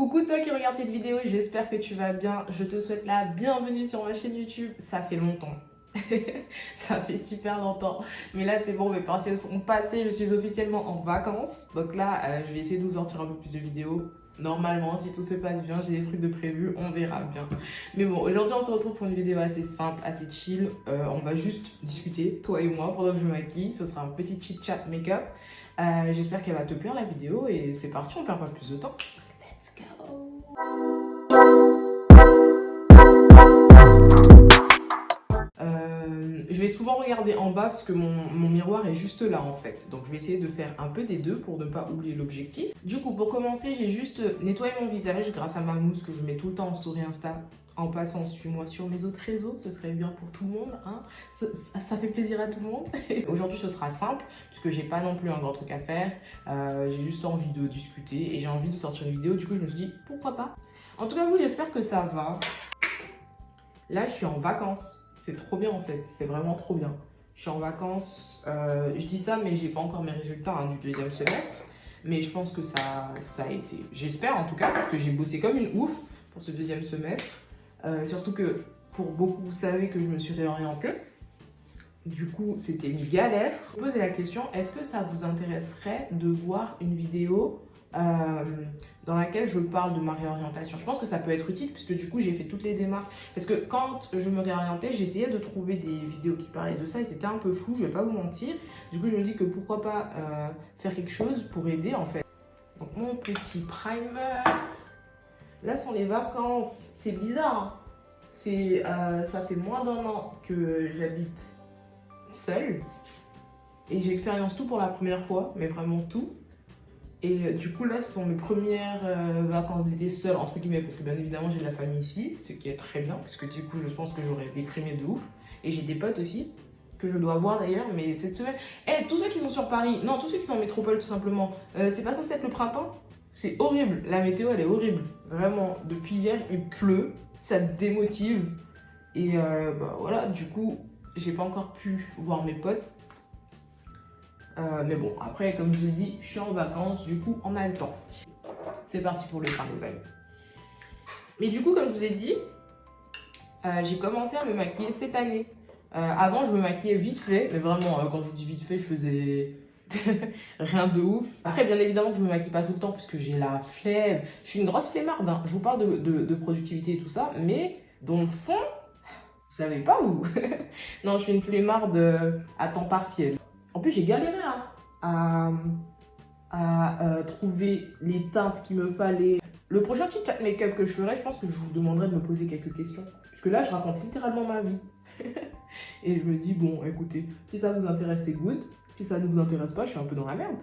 Coucou toi qui regarde cette vidéo, j'espère que tu vas bien. Je te souhaite la bienvenue sur ma chaîne YouTube. Ça fait longtemps. Ça fait super longtemps. Mais là c'est bon, mes pensées sont passées. Je suis officiellement en vacances. Donc là, je vais essayer de vous sortir un peu plus de vidéos. Normalement, si tout se passe bien, j'ai des trucs de prévu, on verra bien. Mais bon, aujourd'hui on se retrouve pour une vidéo assez simple, assez chill. On va juste discuter, toi et moi, pendant que je me maquille. Ce sera un petit chit-chat make-up. J'espère qu'elle va te plaire la vidéo et c'est parti, on perd pas plus de temps. Let's go. Je vais souvent regarder en bas parce que mon miroir est juste là en fait. Donc je vais essayer de faire un peu des deux pour ne pas oublier l'objectif. Du coup, pour commencer, j'ai juste nettoyé mon visage grâce à ma mousse que je mets tout le temps en story Insta. En passant, suis-moi sur mes autres réseaux, ce serait bien pour tout le monde, hein. Ça fait plaisir à tout le monde. Aujourd'hui, ce sera simple, puisque j'ai pas non plus un grand truc à faire. J'ai juste envie de discuter et j'ai envie de sortir une vidéo. Du coup, je me suis dit, pourquoi pas. En tout cas, vous, j'espère que ça va. Là, je suis en vacances. C'est trop bien, en fait. C'est vraiment trop bien. Je suis en vacances. Je dis ça, mais j'ai pas encore mes résultats du deuxième semestre. Mais je pense que ça a été... J'espère, en tout cas, parce que j'ai bossé comme une ouf pour ce deuxième semestre. Surtout que pour beaucoup, vous savez que je me suis réorientée. Du coup, c'était une galère. Je me posais la question, est-ce que ça vous intéresserait de voir une vidéo dans laquelle je parle de ma réorientation? Je pense que ça peut être utile puisque du coup, j'ai fait toutes les démarches. Parce que quand je me réorientais, j'essayais de trouver des vidéos qui parlaient de ça et c'était un peu flou, je vais pas vous mentir. Du coup, je me dis que pourquoi pas faire quelque chose pour aider en fait. Donc, mon petit primer. Là sont les vacances. C'est bizarre, hein. Ça fait moins d'1 an que j'habite seule. Et j'expérience tout pour la première fois, mais vraiment tout. Et du coup, là, ce sont mes premières vacances d'été seule, entre guillemets, parce que bien évidemment, j'ai de la famille ici, ce qui est très bien, parce que du coup, je pense que j'aurais déprimé de ouf. Et j'ai des potes aussi, que je dois voir d'ailleurs, mais cette semaine... tous ceux qui sont sur Paris, non, tous ceux qui sont en métropole, tout simplement, c'est pas censé être le printemps? C'est horrible, la météo elle est horrible, vraiment. Depuis hier il pleut, ça te démotive et voilà, du coup j'ai pas encore pu voir mes potes. Mais bon, après comme je vous ai dit, je suis en vacances, du coup on a le temps. C'est parti pour le train les amis. Mais du coup comme je vous ai dit, j'ai commencé à me maquiller cette année. Avant je me maquillais vite fait, mais vraiment quand je vous dis vite fait, je faisais... rien de ouf. Après, bien évidemment que je me maquille pas tout le temps parce que j'ai la flemme. Je suis une grosse flemmarde, hein. Je vous parle de productivité et tout ça, mais dans le fond, vous savez pas vous. Non, je suis une flemmarde à temps partiel. En plus, j'ai galéré hein, à trouver les teintes qu'il me fallait. Le prochain petit make-up que je ferai, je pense que je vous demanderai de me poser quelques questions. Parce que là, je raconte littéralement ma vie. Et je me dis, bon, écoutez, si ça vous intéresse, c'est good. Si ça ne vous intéresse pas, je suis un peu dans la merde.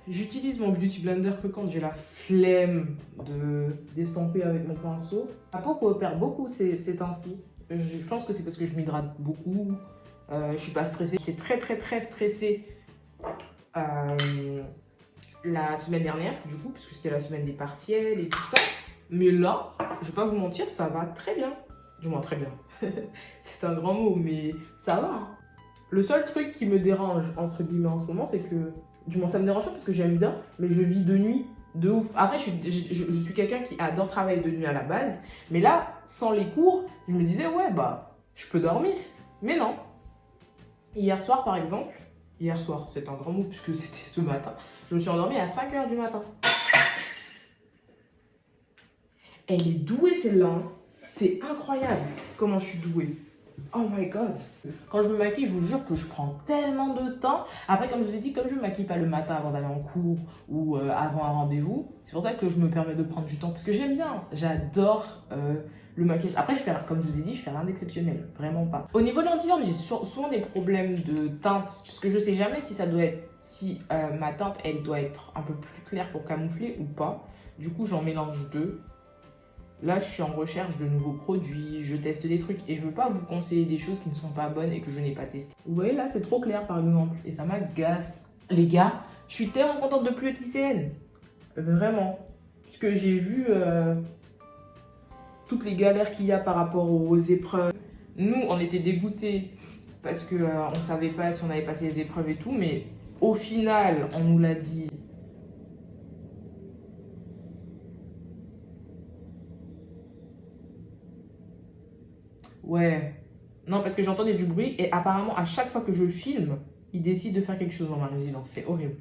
J'utilise mon Beauty Blender que quand j'ai la flemme d'estomper avec mon pinceau. Ma peau coopère beaucoup ces temps-ci. Je pense que c'est parce que je m'hydrate beaucoup. Je suis pas stressée. J'étais très stressée la semaine dernière, du coup, parce que c'était la semaine des partiels et tout ça. Mais là, je vais pas vous mentir, ça va très bien. Du moins très bien. C'est un grand mot, mais ça va. Hein. Le seul truc qui me dérange, entre guillemets, en ce moment, c'est que... Du moins, ça me dérange pas parce que j'aime bien, mais je vis de nuit de ouf. Après, je suis quelqu'un qui adore travailler de nuit à la base. Mais là, sans les cours, je me disais, ouais, bah, je peux dormir. Mais non. Hier soir, par exemple... Hier soir, c'est un grand mot puisque c'était ce matin. Je me suis endormie à 5 h du matin. Elle est douée, celle-là. Hein. C'est incroyable comment je suis douée. Oh my god. Quand je me maquille, je vous jure que je prends tellement de temps. Après, comme je vous ai dit, comme je me maquille pas le matin avant d'aller en cours ou avant un rendez-vous, c'est pour ça que je me permets de prendre du temps. Parce que j'aime bien, j'adore le maquillage. Après, comme je vous ai dit, je fais rien d'exceptionnel. Vraiment pas. Au niveau de l'anti-cerne, j'ai souvent des problèmes de teinte. Parce que je sais jamais si ça doit être... Si ma teinte, elle doit être un peu plus claire pour camoufler ou pas. Du coup, j'en mélange deux. Là, je suis en recherche de nouveaux produits, je teste des trucs et je veux pas vous conseiller des choses qui ne sont pas bonnes et que je n'ai pas testées. Vous voyez là, c'est trop clair par exemple et ça m'agace. Les gars, je suis tellement contente de plus être lycéenne. Vraiment. Puisque j'ai vu toutes les galères qu'il y a par rapport aux épreuves. Nous, on était dégoûtés parce que on savait pas si on avait passé les épreuves et tout, mais au final, on nous l'a dit. Ouais. Non, parce que j'entendais du bruit et apparemment, à chaque fois que je filme, ils décident de faire quelque chose dans ma résidence. C'est horrible.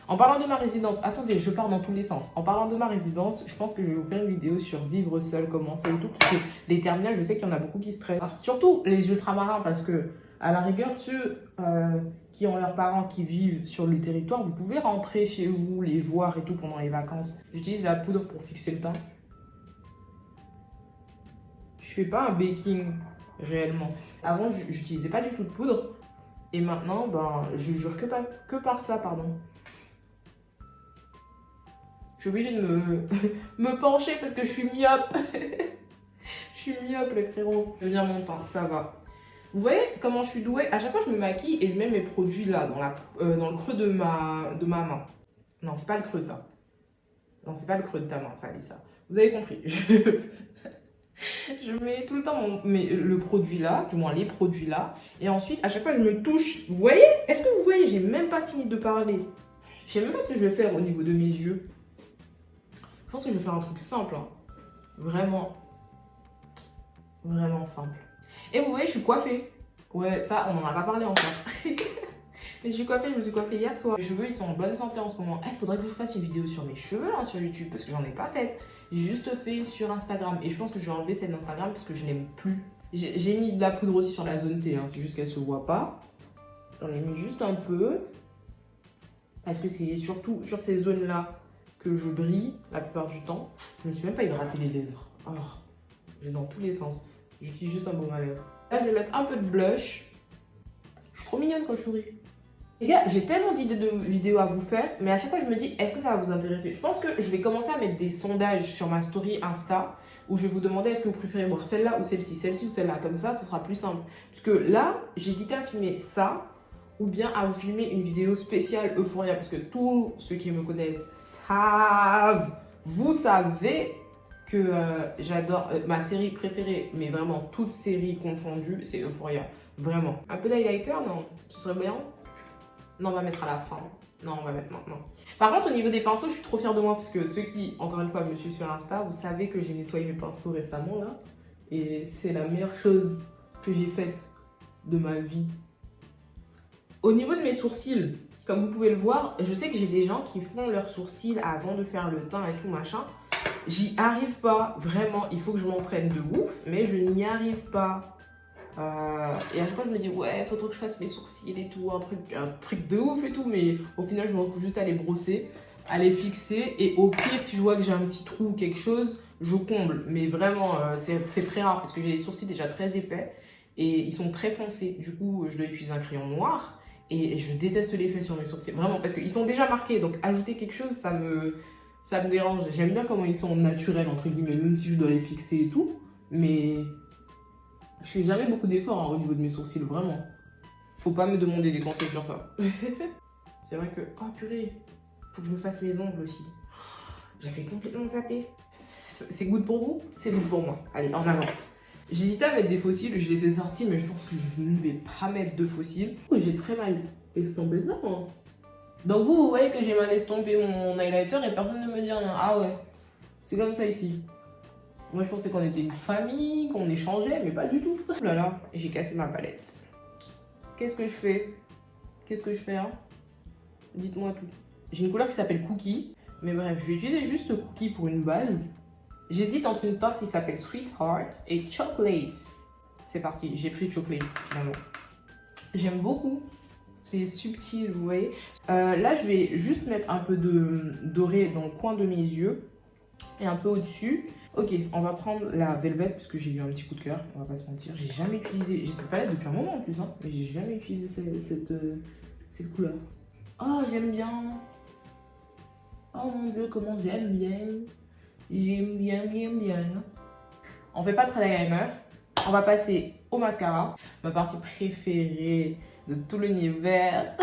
En parlant de ma résidence, attendez, je pars dans tous les sens. En parlant de ma résidence, je pense que je vais vous faire une vidéo sur vivre seul, comment c'est et tout. Parce que les terminales, je sais qu'il y en a beaucoup qui stressent. Surtout les ultramarins, parce que, à la rigueur, ceux qui ont leurs parents qui vivent sur le territoire, vous pouvez rentrer chez vous, les voir et tout pendant les vacances. J'utilise la poudre pour fixer le teint. Je fais pas un baking réellement. Avant, j'utilisais pas du tout de poudre. Et maintenant, ben, je jure que par ça, pardon. Je suis obligée de me pencher parce que je suis myope. Je suis myope, les frérots. Je viens mon teint, ça va. Vous voyez comment je suis douée? À chaque fois, je me maquille et je mets mes produits là, dans le creux de ma main. Non, c'est pas le creux, ça. Non, c'est pas le creux de ta main, ça, Alissa. Vous avez compris. Je mets tout le temps le produit là, du moins les produits là. Et ensuite, à chaque fois, je me touche. Vous voyez? Est-ce que vous voyez? J'ai même pas fini de parler. Je sais même pas ce que je vais faire au niveau de mes yeux. Je pense que je vais faire un truc simple. Hein. Vraiment. Vraiment simple. Et vous voyez, je suis coiffée. Ouais, ça, on n'en a pas parlé encore. Mais je suis coiffée, je me suis coiffée hier soir. Mes cheveux, ils sont en bonne santé en ce moment. Il faudrait que je vous fasse une vidéo sur mes cheveux hein, sur YouTube parce que j'en ai pas fait. J'ai juste fait sur Instagram. Et je pense que je vais enlever celle d'Instagram parce que je n'aime plus. J'ai mis de la poudre aussi sur la zone T. Hein. C'est juste qu'elle se voit pas. J'en ai mis juste un peu. Parce que c'est surtout sur ces zones-là que je brille la plupart du temps. Je me suis même pas hydraté les lèvres. Oh, j'ai dans tous les sens. J'utilise juste un baume à lèvres. Là, je vais mettre un peu de blush. Je suis trop mignonne quand je souris. Les gars, j'ai tellement d'idées de vidéos à vous faire, mais à chaque fois je me dis, est-ce que ça va vous intéresser? Je pense que je vais commencer à mettre des sondages sur ma story Insta, où je vais vous demander est-ce que vous préférez voir celle-là ou celle-ci ou celle-là. Comme ça, ce sera plus simple. Parce que là, j'hésitais à filmer ça, ou bien à vous filmer une vidéo spéciale Euphoria, parce que tous ceux qui me connaissent savent, vous savez que j'adore ma série préférée, mais vraiment toutes séries confondues, c'est Euphoria. Vraiment. Un peu d'highlighter, non? Ce serait bien? Non, on va mettre à la fin. Non, on va mettre maintenant. Par contre, au niveau des pinceaux, je suis trop fière de moi parce que ceux qui, encore une fois, me suivent sur Insta, vous savez que j'ai nettoyé mes pinceaux récemment là. Et c'est la meilleure chose que j'ai faite de ma vie. Au niveau de mes sourcils, comme vous pouvez le voir, je sais que j'ai des gens qui font leurs sourcils avant de faire le teint et tout machin. J'y arrive pas, vraiment, il faut que je m'entraîne de ouf, mais je n'y arrive pas. Et à chaque fois je me dis ouais il faudrait que je fasse mes sourcils et tout, un truc de ouf et tout, mais au final je me retrouve juste à les brosser, à les fixer et au pire si je vois que j'ai un petit trou ou quelque chose, je comble. Mais vraiment c'est très rare parce que j'ai les sourcils déjà très épais et ils sont très foncés, du coup je dois utiliser un crayon noir et je déteste l'effet sur mes sourcils, vraiment parce qu'ils sont déjà marqués, donc ajouter quelque chose ça me dérange. J'aime bien comment ils sont naturels entre guillemets, même si je dois les fixer et tout, mais je fais jamais beaucoup d'efforts hein, au niveau de mes sourcils, vraiment. Faut pas me demander des conseils sur ça. C'est vrai que... Oh purée, faut que je me fasse mes ongles aussi. J'avais complètement zappé. C'est good pour vous? C'est good pour moi. Allez, on avance. J'hésitais à mettre des faux cils, je les ai sortis, mais je pense que je ne vais pas mettre de faux cils. Oh, j'ai très mal estompé dedans. Hein. Donc vous voyez que j'ai mal estompé mon highlighter et personne ne me dit rien. Ah ouais, c'est comme ça ici. Moi, je pensais qu'on était une famille, qu'on échangeait, mais pas du tout. Oh là là, j'ai cassé ma palette. Qu'est-ce que je fais? Qu'est-ce que je fais hein? Dites-moi tout. J'ai une couleur qui s'appelle Cookie. Mais bref, je vais utiliser juste Cookie pour une base. J'hésite entre une teinte qui s'appelle Sweetheart et Chocolate. C'est parti, j'ai pris Chocolate finalement. J'aime beaucoup. C'est subtil, vous voyez. Là, je vais juste mettre un peu de doré dans le coin de mes yeux. Et un peu au-dessus. Ok, on va prendre la Velvet parce que j'ai eu un petit coup de cœur, on va pas se mentir. J'ai jamais utilisé, j'ai cette palette depuis un moment en plus, hein, mais j'ai jamais utilisé cette couleur. Oh, j'aime bien. Oh mon dieu, comment j'aime bien. J'aime bien, bien, bien. On fait pas de eyeliner. On va passer au mascara. Ma partie préférée de tout l'univers.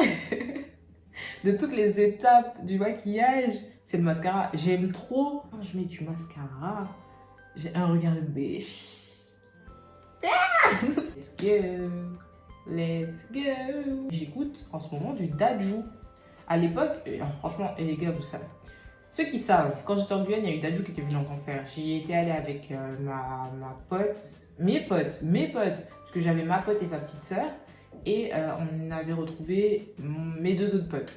De toutes les étapes du maquillage. C'est le mascara. J'aime trop. Quand je mets du mascara, j'ai un regard de biche. Let's go. Let's go. J'écoute en ce moment du Dadju. À l'époque, franchement, et les gars, vous savez. Ceux qui savent, quand j'étais en Guyane, il y a eu Dadju qui était venu en concert. J'y étais allée avec ma pote, mes potes, parce que j'avais ma pote et sa petite sœur, et on avait retrouvé mes 2 autres potes.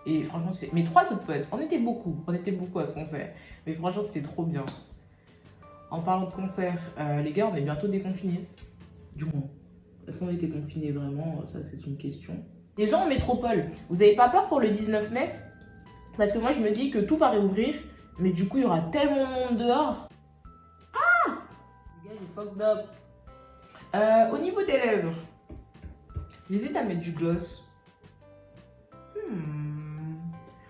Et franchement, mes 3 autres potes, on était beaucoup à ce concert. Mais franchement, c'était trop bien. En parlant de concert, les gars, on est bientôt déconfinés. Du moins, est-ce qu'on était confinés vraiment? Ça, c'est une question. Les gens en métropole, vous avez pas peur pour le 19 mai? Parce que moi, je me dis que tout va réouvrir, mais du coup, il y aura tellement de monde dehors. Ah! Les gars, j'ai fucked up. Au niveau des lèvres, j'hésite à mettre du gloss.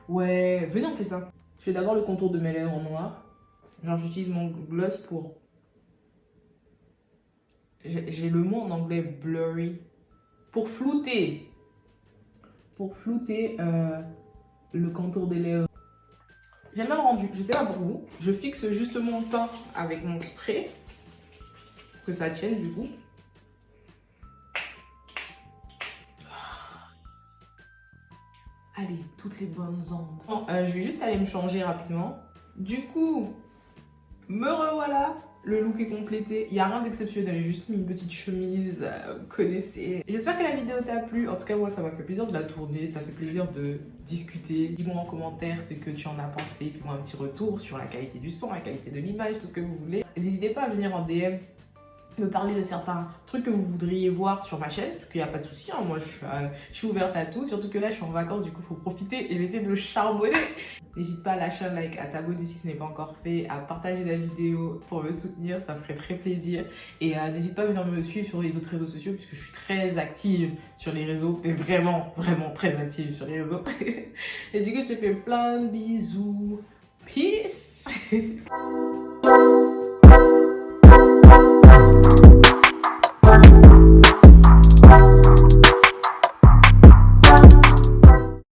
Ouais, venez, on fait ça. Je fais d'abord le contour de mes lèvres en noir. Genre, j'utilise mon gloss pour... J'ai le mot en anglais blurry. Pour flouter. Pour flouter le contour des lèvres. J'aime bien le rendu. Je sais pas pour vous. Je fixe juste mon teint avec mon spray. Pour que ça tienne du coup. Allez, toutes les bonnes ondes. Bon, je vais juste aller me changer rapidement. Du coup, me revoilà. Le look est complété. Il n'y a rien d'exceptionnel. J'ai juste mis une petite chemise. Vous connaissez. J'espère que la vidéo t'a plu. En tout cas, moi, ça m'a fait plaisir de la tourner. Ça fait plaisir de discuter. Dis-moi en commentaire ce que tu en as pensé. Fais-moi un petit retour sur la qualité du son, la qualité de l'image, tout ce que vous voulez. N'hésitez pas à venir en DM. Me parler de certains trucs que vous voudriez voir sur ma chaîne, parce qu'il n'y a pas de souci, hein. Moi je suis ouverte à tout, surtout que là je suis en vacances, du coup il faut profiter et j'essaie de charbonner. N'hésite pas à lâcher un like, à t'abonner si ce n'est pas encore fait, à partager la vidéo pour me soutenir, ça me ferait très plaisir. Et n'hésite pas à venir me suivre sur les autres réseaux sociaux, puisque je suis très active sur les réseaux, et vraiment très active sur les réseaux. Et du coup je te fais plein de bisous, peace.